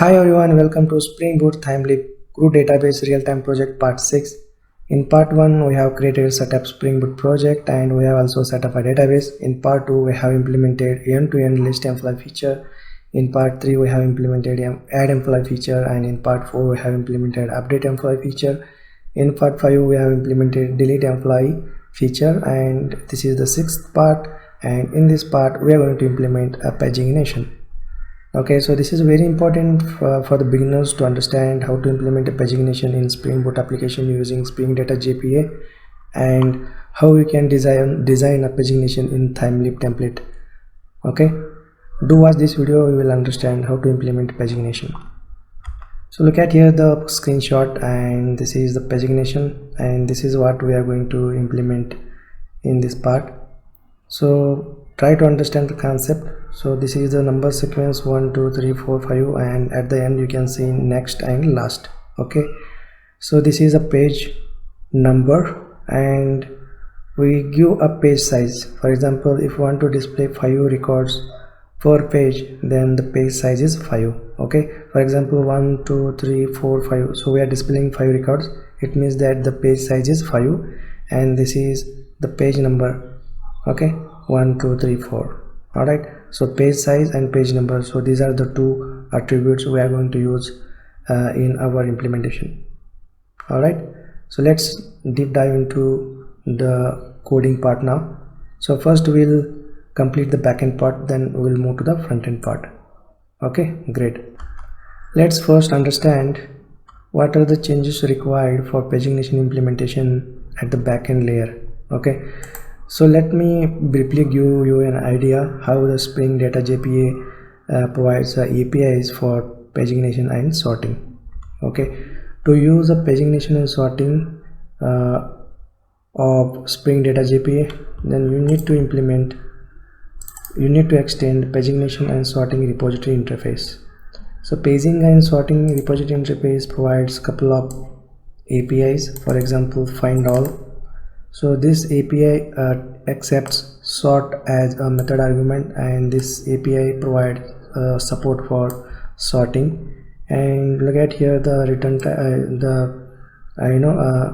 Hi everyone, welcome to Spring Boot Timely Crew Database Real-Time Project Part 6. In Part 1, we have created a setup Spring Boot project and we have also set up a database. In Part 2, we have implemented end-to-end list employee feature. In Part 3, we have implemented add employee feature, and in Part 4, we have implemented update employee feature. In Part 5, we have implemented delete employee feature, and this is the sixth part. And in this part, we are going to implement a pagination. Okay, so this is very important for the beginners to understand how to implement a pagination in Spring Boot application using Spring Data JPA, and how we can design a pagination in Thymeleaf template. Okay, do watch this video, we will understand how to implement pagination. So look at here the screenshot, and this is the pagination, and this is what we are going to implement in this part. So try to understand the concept. So this is the number sequence 1 2 3 4 5, and at the end you can see next and last. Okay, so this is a page number, and we give a page size. For example, if you want to display 5 records per page, then the page size is 5. Okay, for example 1 2 3 4 5, so we are displaying 5 records. It means that the page size is 5, and this is the page number. Okay, 1 2 3 4. All right, so page size and page number, so these are the two attributes we are going to use in our implementation. All right, so let's deep dive into the coding part now. So first we'll complete the backend part, then we'll move to the front end part. Okay, great. Let's first understand what are the changes required for pagination implementation at the backend layer. Okay, so let me briefly give you an idea how the Spring Data JPA provides APIs for pagination and sorting. Okay, to use a pagination and sorting of Spring Data JPA, then you need to extend pagination and sorting repository interface. So paging and sorting repository interface provides couple of APIs. For example, find all. So this API accepts sort as a method argument, and this API provides support for sorting. And look at here the return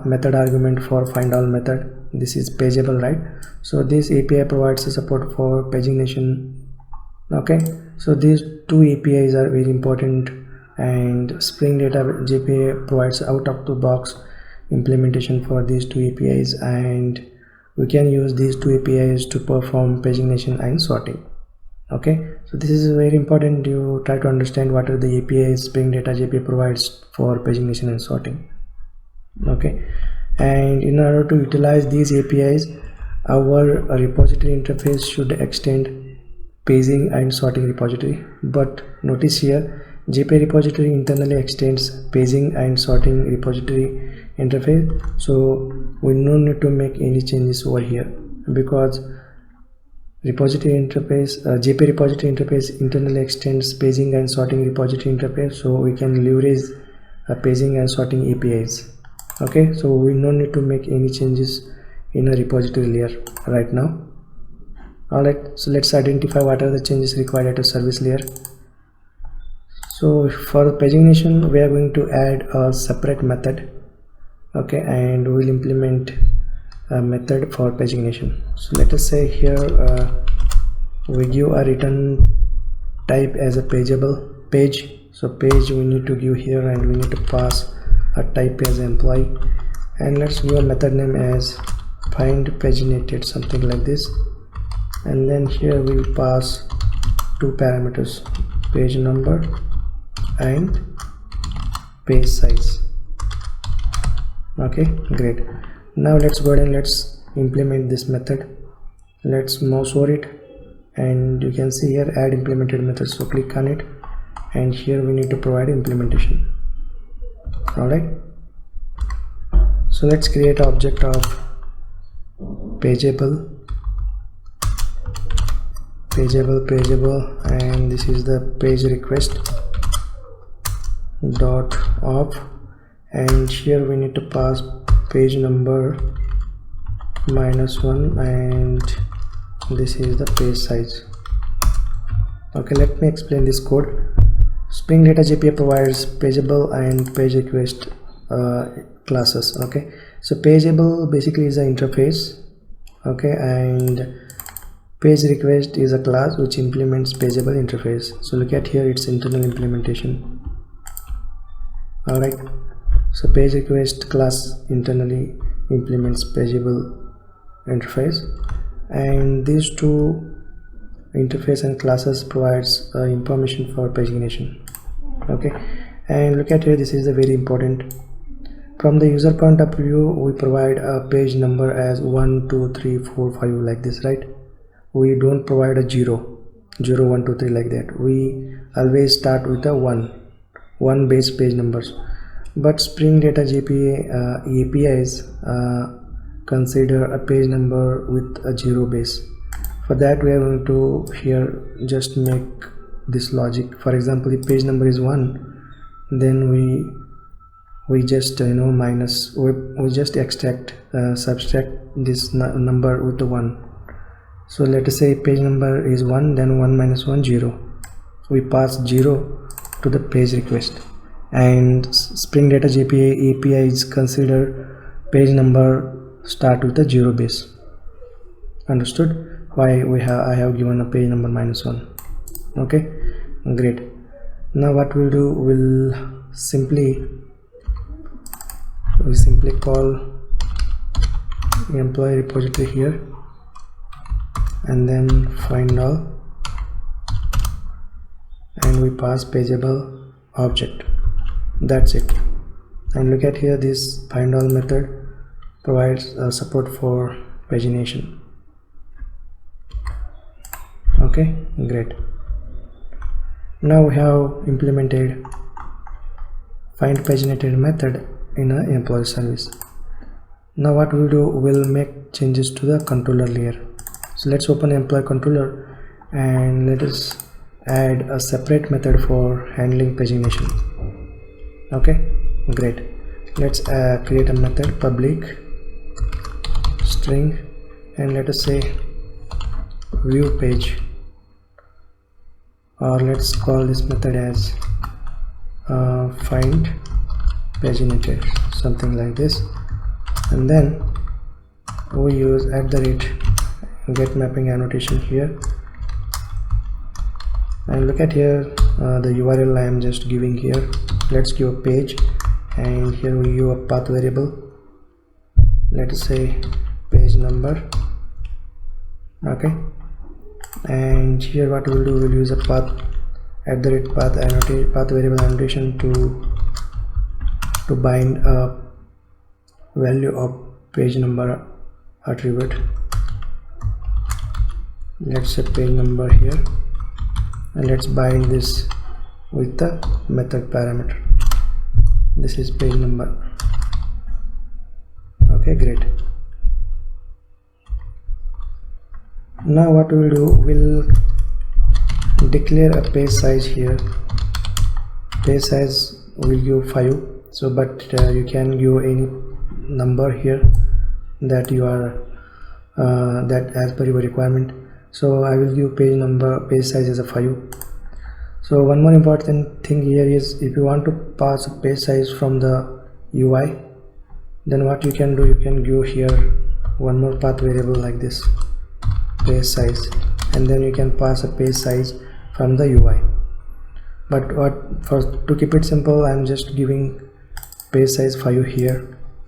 method argument for find all method. This is pageable, right? So this API provides support for pagination. Okay, so these two APIs are very important, and Spring Data JPA provides out of the box implementation for these two APIs, and we can use these two APIs to perform pagination and sorting. Okay, so this is very important. You try to understand what are the APIs Spring Data JPA provides for pagination and sorting. Okay, and in order to utilize these APIs, our repository interface should extend paging and sorting repository. But notice here, JPA repository internally extends paging and sorting repository interface, so we no need to make any changes over here, because repository interface JPA repository interface internally extends paging and sorting repository interface, so we can leverage paging and sorting APIs. Okay, so we no need to make any changes in a repository layer right now. Alright, so let's identify what are the changes required at a service layer. So for pagination, we are going to add a separate method. Okay, and we'll implement a method for pagination. So let us say here we give a return type as a pageable page. So page we need to give here, and we need to pass a type as employee, and let's give a method name as find paginated, something like this. And then here we'll pass two parameters, page number and page size. Okay, great. Now let's go ahead and let's implement this method. Let's mouse over it, and you can see here add implemented method. So click on it, and here we need to provide implementation. Alright, so let's create an object of pageable, and this is the page request dot of, and here we need to pass page number -1, and this is the page size. Okay, let me explain this code. Spring Data JPA provides pageable and page request classes. Okay, so pageable basically is an interface, okay, and page request is a class which implements pageable interface. So look at here, its internal implementation. Alright, so page request class internally implements pageable interface, and these two interface and classes provides information for pagination. Okay, and look at here, this is a very important. From the user point of view, we provide a page number as 1 2 3 4 5 like this, right? We don't provide a 0 1 2 3 like that. We always start with a 1 base page numbers. But Spring Data JPA APIs consider a page number with a 0 base. For that, we are going to here just make this logic. For example, if page number is 1, then we just minus, we just extract subtract this number with the 1. So let us say page number is 1, then 1 minus 1 0. We pass 0 to the page request, and Spring Data JPA APIs consider page number start with a 0 base. Understood why I have given a page number -1. Okay, great. Now what we'll do, we simply call employee repository here, and then find all, and we pass pageable object. That's it. And look at here, this find all method provides support for pagination. Okay, great. Now we have implemented find paginated method in an employee service. Now what we'll do, we'll make changes to the controller layer. So let's open employee controller and let us add a separate method for handling pagination. Okay, great. Let's create a method public string, and let us say view page, or let's call this method as find paginated, something like this. And then we use @get mapping annotation here, and look at here, the URL I am just giving here. Let's give a page, and here we give a path variable. Let us say page number. Okay, and here what we'll do, we'll use a path path variable annotation to bind a value of page number attribute. Let's say page number here, and let's bind this with the method parameter. This is page number. Okay, great. Now what we'll do, we'll declare a page size here. Page size will give 5. So but you can give any number here that you are that as per your requirement. So I will give page size as a 5. So one more important thing here is, if you want to pass a page size from the UI, then what you can do, you can give here one more path variable like this, page size, and then you can pass a page size from the UI. But to keep it simple, I'm just giving page size 5 here.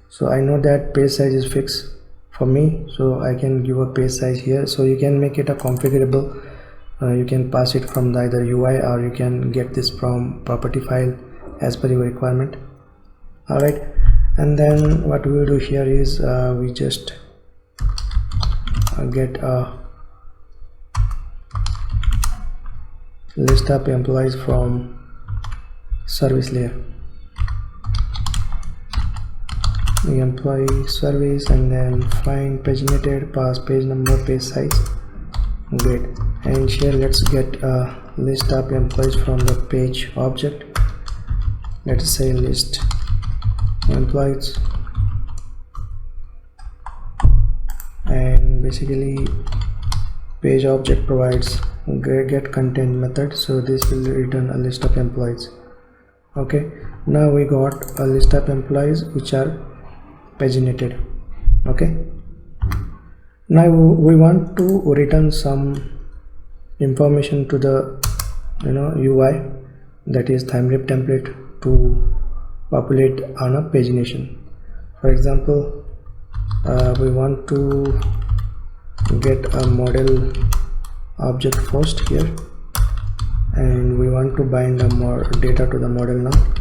So I know that page size is fixed for me, so I can give a page size here. So you can make it a configurable. You can pass it from either UI, or you can get this from property file as per your requirement. Alright, and then what we will do here is we just get a list of employees from service layer, the employee service, and then find paginated, pass page number, page size. Great. And here let's get a list of employees from the page object. Let's say list employees, and basically page object provides get content method, so this will return a list of employees. Okay, now we got a list of employees which are paginated. Okay, now we want to return some information to the UI, that is ThimeLib template, to populate on a pagination. For example, we want to get a model object first here, and we want to bind more data to the model now.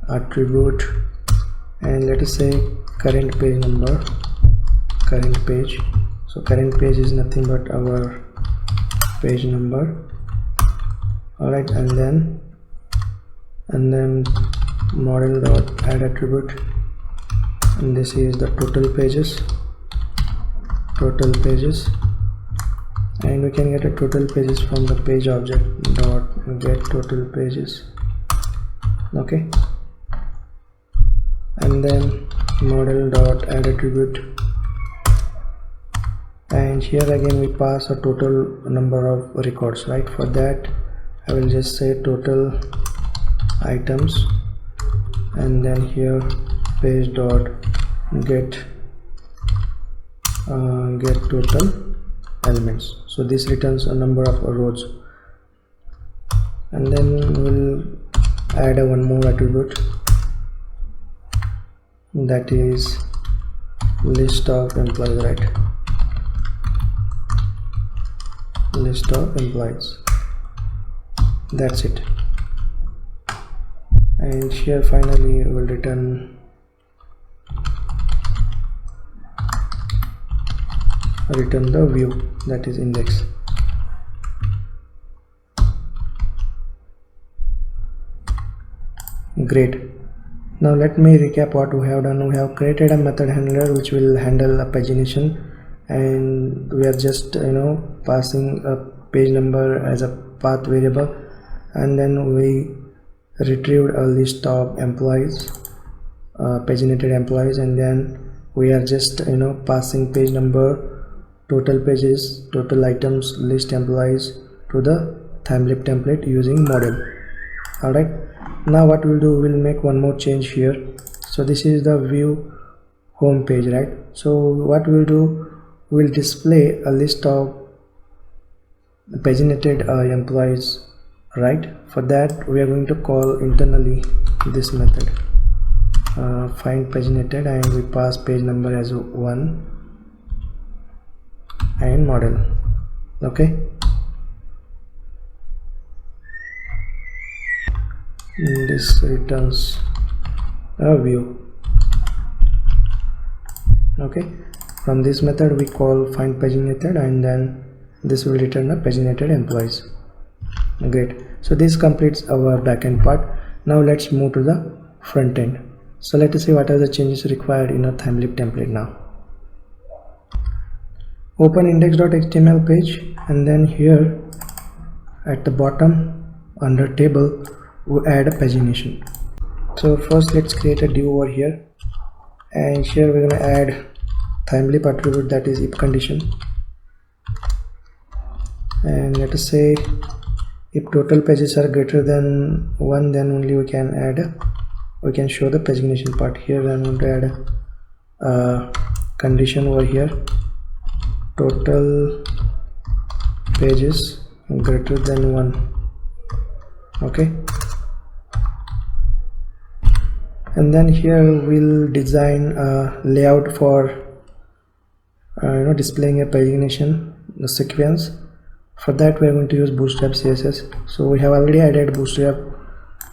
Attribute, and let us say current page number, current page. So current page is nothing but our page number. Alright, and then model dot add attribute, and this is the total pages, and we can get a total pages from the page object dot get total pages. Okay, and then model dot add attribute, and here again we pass a total number of records, right? For that I will just say total items, and then here page dot get total elements. So this returns a number of rows, and then we'll add one more attribute, that is list of employees, right? List of employees. That's it. And here finally we'll return the view, that is index. Great. Now let me recap what we have done. We have created a method handler which will handle a pagination, and we are just passing a page number as a path variable, and then we retrieved a list of employees, paginated employees, and then we are just passing page number, total pages, total items, list employees to the ThimeLib template using model. Alright, now what we'll do, we'll make one more change here. So this is the view home page, right? So what we'll do, we'll display a list of paginated employees, right? For that we are going to call internally this method, find paginated, and we pass page number as 1 and model. Okay, this returns a view. Okay, from this method we call find paginated, and then this will return a paginated employees. Great. So this completes our backend part. Now let's move to the front end. So let us see what are the changes required in a ThimeLib template now. Open index.html page, and then here at the bottom under table we add a pagination. So first let's create a div over here, and here we're going to add ThimeLib attribute, that is if condition, and let us say if total pages are greater than 1, then only we can show the pagination part. Here I'm going to add a condition over here, total pages greater than 1. Okay, and then here we'll design a layout for displaying a pagination, the sequence. For that we are going to use Bootstrap CSS. So we have already added Bootstrap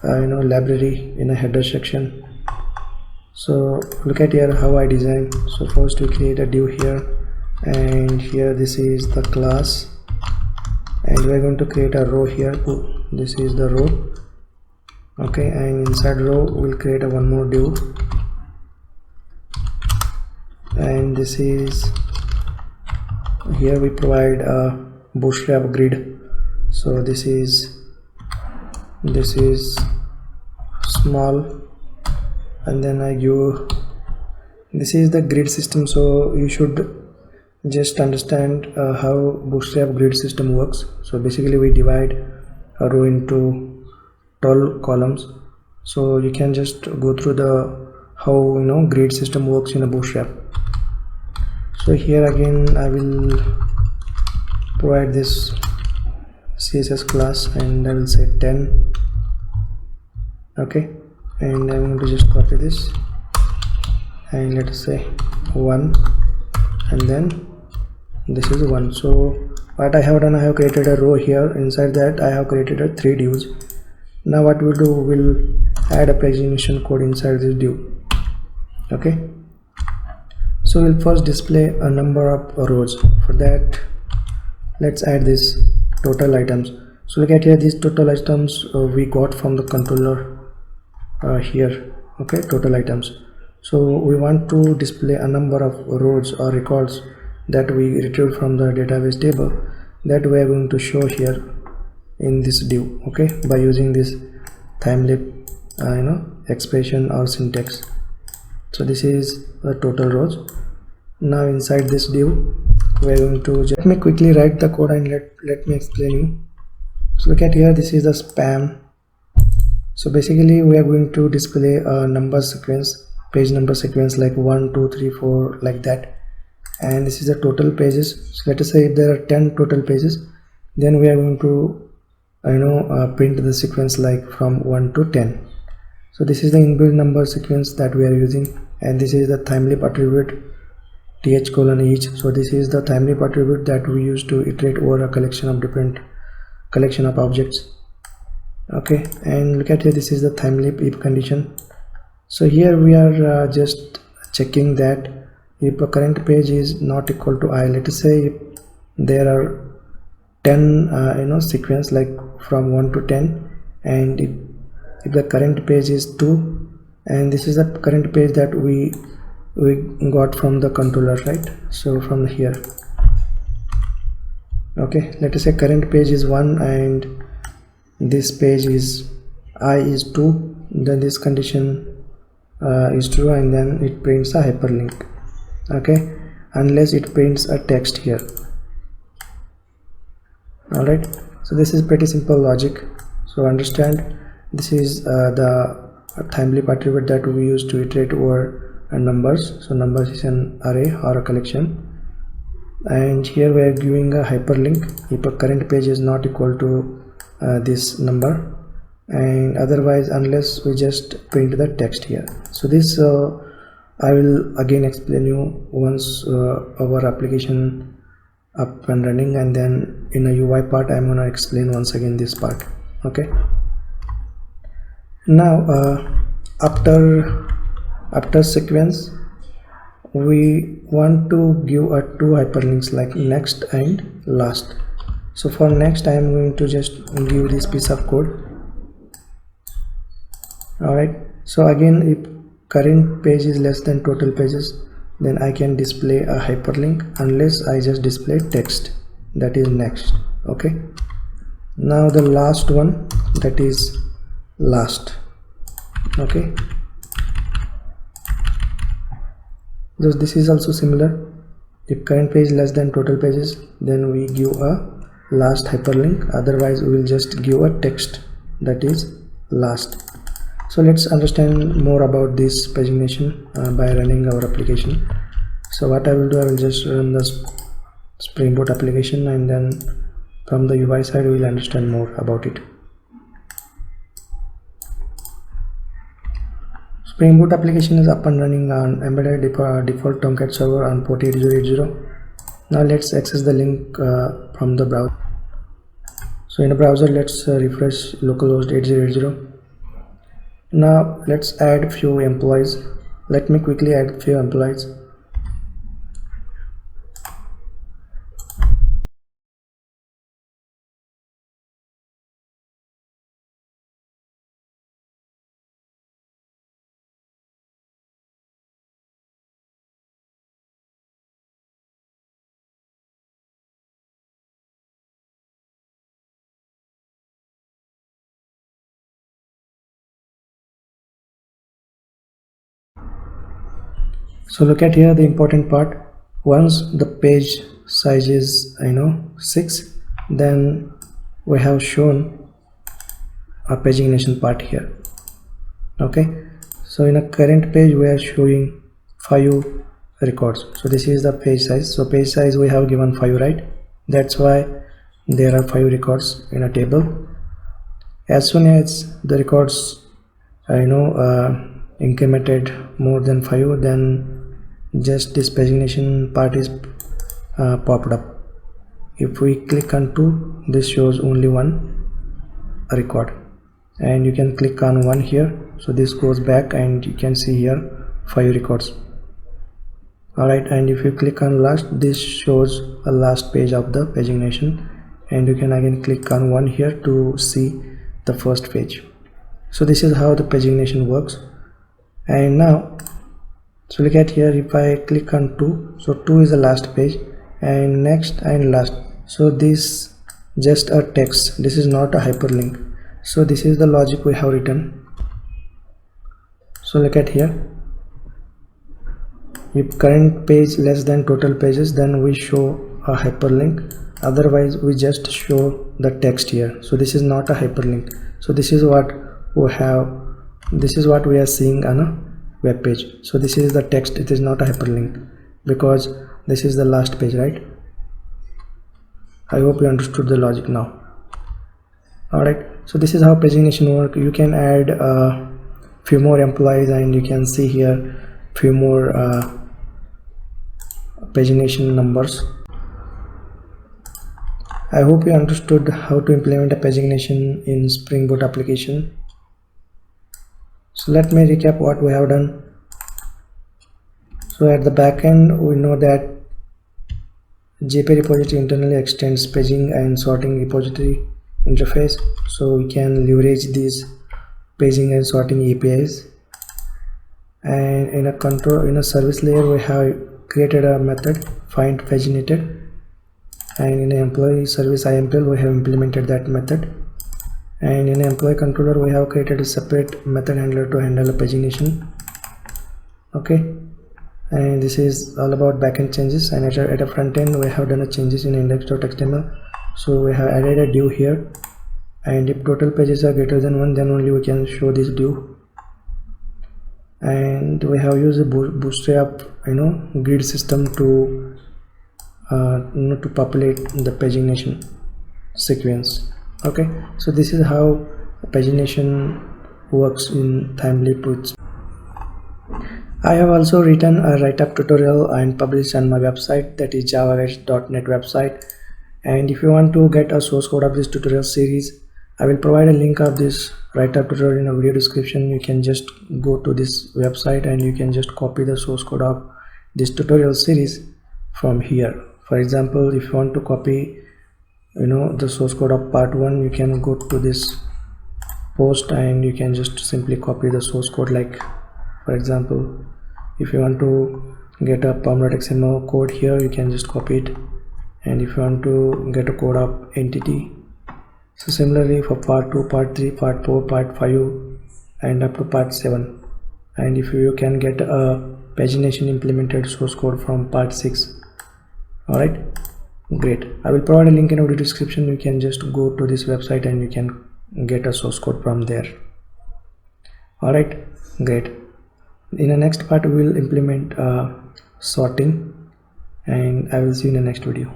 library in a header section. So look at here how I design. So first we create a div here, and here this is the class, and we are going to create a row here. This is the row. Okay, and inside row we'll create a one more div, and this is, here we provide a Bootstrap grid. So this is small, and then I give, this is the grid system, so you should just understand how Bootstrap grid system works. So basically we divide a row into 12 columns. So you can just go through the how grid system works in a Bootstrap. So here again I will provide this CSS class and I will say 10. Okay, and I'm going to just copy this and let us say 1, and then this is 1. So what I have done, I have created a row here. Inside that I have created a 3 divs. Now what we'll do, we'll add a pagination code inside this div. Okay, so we'll first display a number of rows. For that, let's add this total items. So look at here, these total items we got from the controller here. Okay, total items. So we want to display a number of rows or records that we retrieved from the database table, that we are going to show here in this div. Okay, by using this Thymeleaf expression or syntax. So this is the total rows. Now inside this div we are going to let me quickly write the code and let me explain you. So look at here, this is the spam. So basically we are going to display a number sequence, page number sequence, like 1 2 3 4 like that, and this is the total pages. So let us say if there are 10 total pages, then we are going to print the sequence like from 1 to 10. So this is the inbuilt number sequence that we are using, and this is the Thymeleaf attribute th:each. So this is the Thymeleaf attribute that we use to iterate over a collection of objects. Okay, and look at here, this is the Thymeleaf if condition. So here we are just checking that if a current page is not equal to I, let us say if there are 10 sequence like from 1 to 10, and if the current page is 2, and this is the current page that we got from the controller, right? So from here, okay, let us say current page is 1 and this page is I is 2, then this condition is true, and then it prints a hyperlink. Okay, unless it prints a text here. Alright, so this is pretty simple logic. So understand, this is the Thymeleaf attribute that we use to iterate over numbers. So numbers is an array or a collection, and here we are giving a hyperlink if a current page is not equal to this number, and otherwise unless we just print the text here. So this I will again explain you once our application up and running, and then in a UI part I'm gonna explain once again this part. Okay, now after sequence we want to give two hyperlinks like next and last. So for next I am going to just give this piece of code. Alright, so again if current page is less than total pages, then I can display a hyperlink unless I just display text, that is next. Okay, now the last one, that is last. Okay, so this is also similar. If current page less than total pages, then we give a last hyperlink, otherwise we will just give a text, that is last. So let's understand more about this pagination by running our application. So what I will do, I will just run the Spring Boot application, and then from the UI side we will understand more about it. Spring Boot application is up and running on embedded default Tomcat server on port 8080. Now let's access the link from the browser. So in the browser, let's refresh localhost 8080. Now let's add few employees. Let me quickly add few employees. So look at here the important part. once the page size is 6, then we have shown a pagination part here. Okay, so in a current page we are showing 5 records. So this is the page size. So page size we have given 5, right? That's why there are 5 records in a table. As soon as the records incremented more than 5, then just this pagination part is popped up. If we click on 2, this shows only 1 record, and you can click on 1 here, so this goes back and you can see here 5 records. Alright, and if you click on last, this shows a last page of the pagination, and you can again click on 1 here to see the first page. So this is how the pagination works. And now, so look at here, if I click on 2, so 2 is the last page, and next and last. So this just a text, this is not a hyperlink. So this is the logic we have written. So look at here, if current page less than total pages, then we show a hyperlink, otherwise we just show the text here. So this is not a hyperlink. So this is what we have, this is what we are seeing on a web page. So this is the text, it is not a hyperlink because this is the last page, right? I hope you understood the logic now. Alright, so this is how pagination work. You can add a few more employees, and you can see here few more pagination numbers. I hope you understood how to implement a pagination in Spring Boot application. So let me recap what we have done. So at the back end, we know that JP repository internally extends paging and sorting repository interface, so we can leverage these paging and sorting APIs. And in a service layer, we have created a method find paginated, and in an employee service IMPL we have implemented that method, and in an employee controller we have created a separate method handler to handle a pagination. Okay, and this is all about backend changes. And at a front end we have done a changes in index.html. So we have added a div here, and if total pages are greater than 1, then only we can show this div. And we have used a bootstrap grid system to populate the pagination sequence. Okay, so this is how pagination works in TimeLeap. I have also written a write-up tutorial and published on my website, that is javaguides.net website. And if you want to get a source code of this tutorial series, I will provide a link of this write-up tutorial in a video description. You can just go to this website and you can just copy the source code of this tutorial series from here. For example, if you want to copy the source code of part 1, you can go to this post and you can just simply copy the source code. Like for example, if you want to get a pom.xml code here, you can just copy it. And if you want to get a code of entity, so similarly for part 2, part 3, part 4, part 5 and up to part 7. And if you can get a pagination implemented source code from part 6. Alright, great. I will provide a link in the video description. You can just go to this website and you can get a source code from there. Alright, great. In the next part we will implement sorting, and I will see you in the next video.